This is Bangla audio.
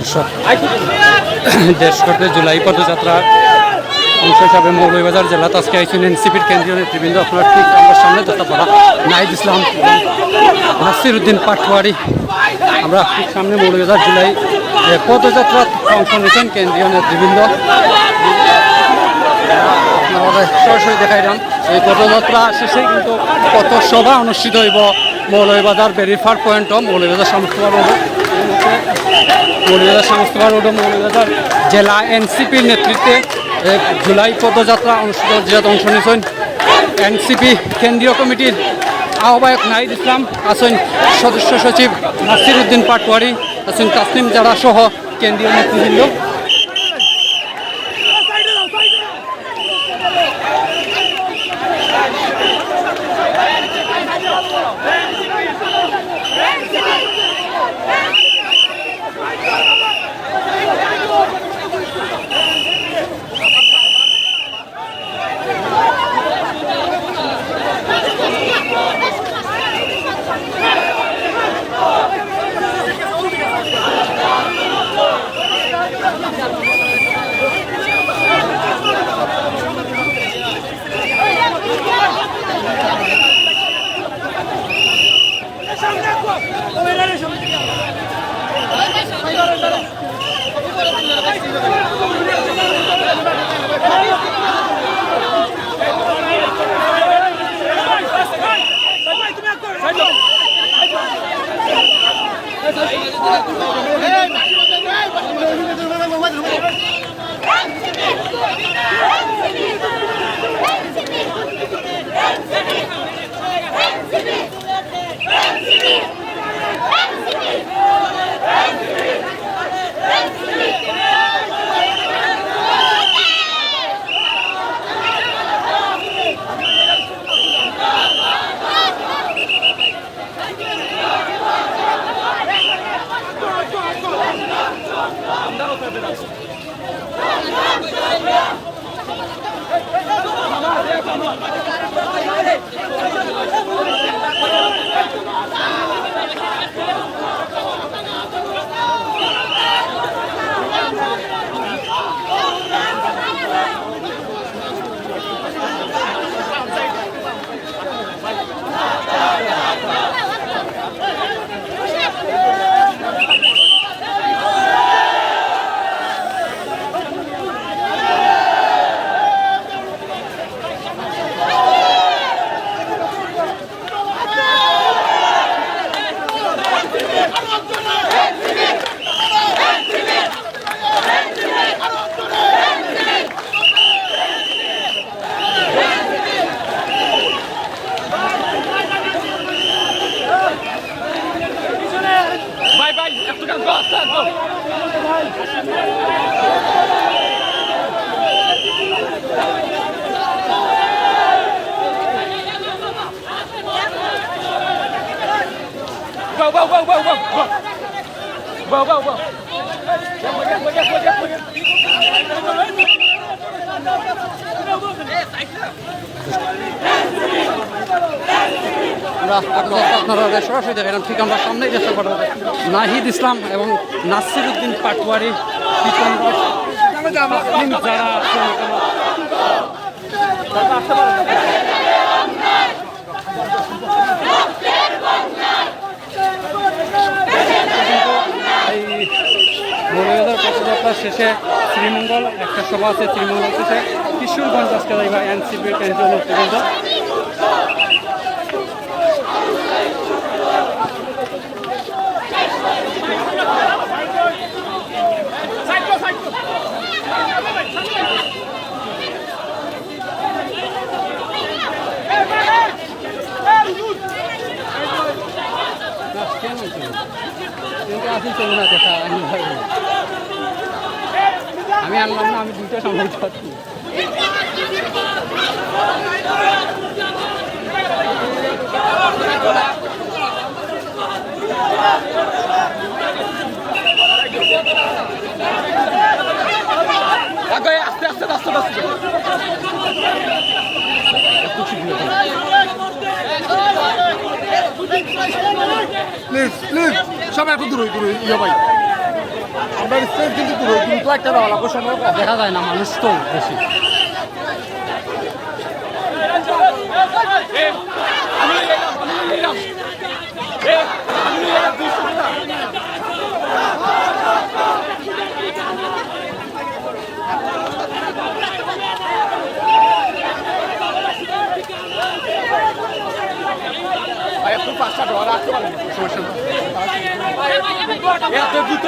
দর্শক দেশ করতে জুলাই পদযাত্রার অংশ হিসাবে মৌলভীবাজার জেলা আজকে আইসুন এনসিপির কেন্দ্রীয় নেতৃবৃন্দ আপনার ঠিক আমার সামনে যাত্রাপাড়া নাহিদ ইসলাম নাসির উদ্দিন পাটোয়ারি আমরা ঠিক সামনে মৌলভীবাজার জুলাই পদযাত্রা অংশ নিয়েছেন কেন্দ্রীয় নেতৃবৃন্দ আপনারা সরাসরি দেখাইলাম এই পদযাত্রা শেষে কিন্তু কত সভা অনুষ্ঠিত হইব মৌলভীবাজার ভেরিফার পয়েন্ট মৌলভীবাজার সমস্তবার রোড মৌলভীবাজার সমস্তবার রোড মৌলভীবাজার জেলা এনসিপির নেতৃত্বে জুলাই পদযাত্রা অনুষ্ঠিত যেহেতু অংশ নিয়েছেন এনসিপি কেন্দ্রীয় কমিটির আহ্বায়ক নাহিদ ইসলাম আছেন সদস্য সচিব নাসির উদ্দিন পাটোয়ারি আছেন তাসলিম জারা সহ কেন্দ্রীয় নেতৃবৃন্দ আপনারা সরাসরি দেখেন ঠিক আমরা সামনেই চেষ্টা করবো নাহিদ ইসলাম এবং নাসির উদ্দিন পাটোয়ারি মৌলভীবাজার পদযাত্রা শেষে শ্রীমঙ্গল একটা সভা আছে শ্রীমঙ্গল শেষে কিশোরগঞ্জ আজকে যাইবা এনসিপির কেন্দ্রীয় নেতৃবৃন্দ আমি আনলাম না আমি দুইটা সময় পাচ্ছি আস্তে আস্তে আস্তে আস্তে প্লিজ প্লিজ সবাই একটু দূর ইয়ে ভাই আমরা স্ট্রেস কিন্তু দ্রুত একটা দেওয়া লাগবে সময় কম। দেখা যায় না মানুষ তো বেশি। ভাই একটু পাঁচটা ডলার রাখতে পারেন, সমস্যা নেই। এত দ্রুত